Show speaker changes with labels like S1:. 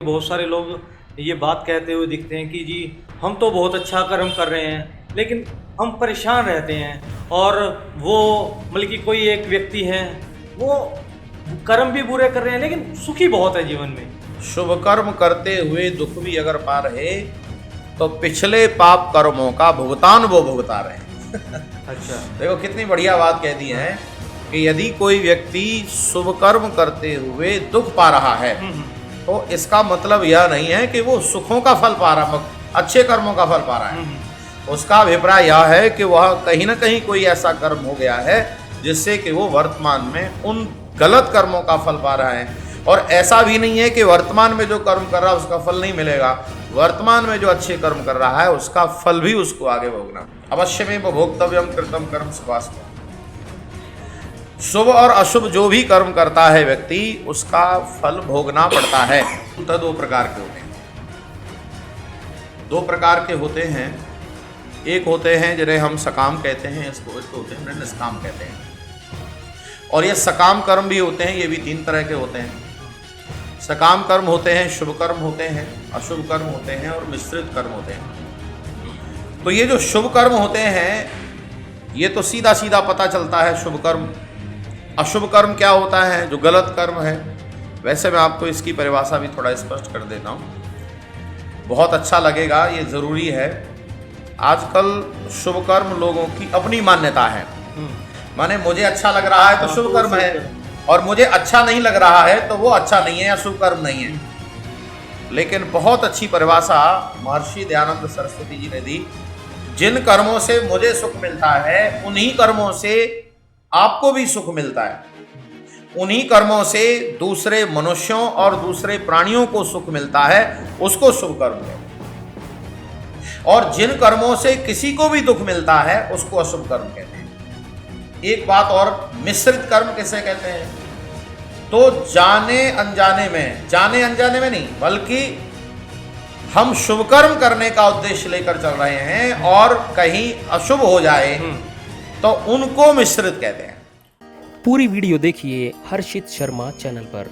S1: बहुत सारे लोग ये बात कहते हुए दिखते हैं कि जी हम तो बहुत अच्छा कर्म कर रहे हैं, लेकिन हम परेशान रहते हैं। और वो मतलब कि कोई एक व्यक्ति है, वो कर्म भी बुरे कर रहे हैं लेकिन सुखी बहुत है जीवन में।
S2: शुभ कर्म करते हुए दुख भी अगर पा रहे तो पिछले पाप कर्मों का भुगतान वो भुगता रहे।
S1: अच्छा,
S2: देखो कितनी बढ़िया बात कह दी है कि यदि कोई व्यक्ति शुभ कर्म करते हुए दुख पा रहा है तो इसका मतलब यह नहीं है कि वो सुखों का फल पा रहा, अच्छे कर्मों का फल पा रहा है। उसका अभिप्राय यह है कि वह कहीं ना कहीं कोई ऐसा कर्म हो गया है जिससे कि वो वर्तमान में उन गलत कर्मों का फल पा रहा है। और ऐसा भी नहीं है कि वर्तमान में जो कर्म कर रहा है उसका फल नहीं मिलेगा, वर्तमान में जो अच्छे कर्म कर रहा है उसका फल भी उसको आगे भोगना। अवश्य में भोक्तव्यम कृतम कर्म सुभाषितम्। शुभ और अशुभ जो भी कर्म करता है व्यक्ति उसका फल भोगना पड़ता है। तो दो प्रकार के होते हैं, दो प्रकार के होते हैं। एक होते हैं जिन्हें हम सकाम कहते हैं, इसको होते हैं निष्काम कहते हैं। और ये सकाम कर्म भी होते हैं, ये भी तीन तरह के होते हैं। सकाम कर्म होते हैं, शुभ कर्म होते हैं, अशुभ कर्म होते हैं और मिश्रित कर्म होते हैं। तो ये जो शुभ कर्म होते हैं ये तो सीधा सीधा पता चलता है शुभ कर्म। अशुभ कर्म क्या होता है, जो गलत कर्म है। वैसे मैं आपको इसकी परिभाषा भी थोड़ा स्पष्ट कर देता हूँ, बहुत अच्छा लगेगा, ये ज़रूरी है। आजकल शुभ कर्म लोगों की अपनी मान्यता है, माने मुझे अच्छा लग रहा है तो शुभ कर्म है और मुझे अच्छा नहीं लग रहा है तो वो अच्छा नहीं है या शुभ कर्म नहीं है। लेकिन बहुत अच्छी परिभाषा महर्षि दयानंद सरस्वती जी ने दी, जिन कर्मों से मुझे सुख मिलता है उन्हीं कर्मों से आपको भी सुख मिलता है, उन्हीं कर्मों से दूसरे मनुष्यों और दूसरे प्राणियों को सुख मिलता है, उसको शुभ कर्म है। और जिन कर्मों से किसी को भी दुख मिलता है उसको अशुभ कर्म कहते हैं। एक बात और, मिश्रित कर्म किसे कहते हैं? तो जाने अनजाने में, जाने अनजाने में नहीं बल्कि हम शुभ कर्म करने का उद्देश्य लेकर चल रहे हैं और कहीं अशुभ हो जाए तो उनको मिश्रित कहते हैं।
S3: पूरी वीडियो देखिए हर्षित शर्मा चैनल पर।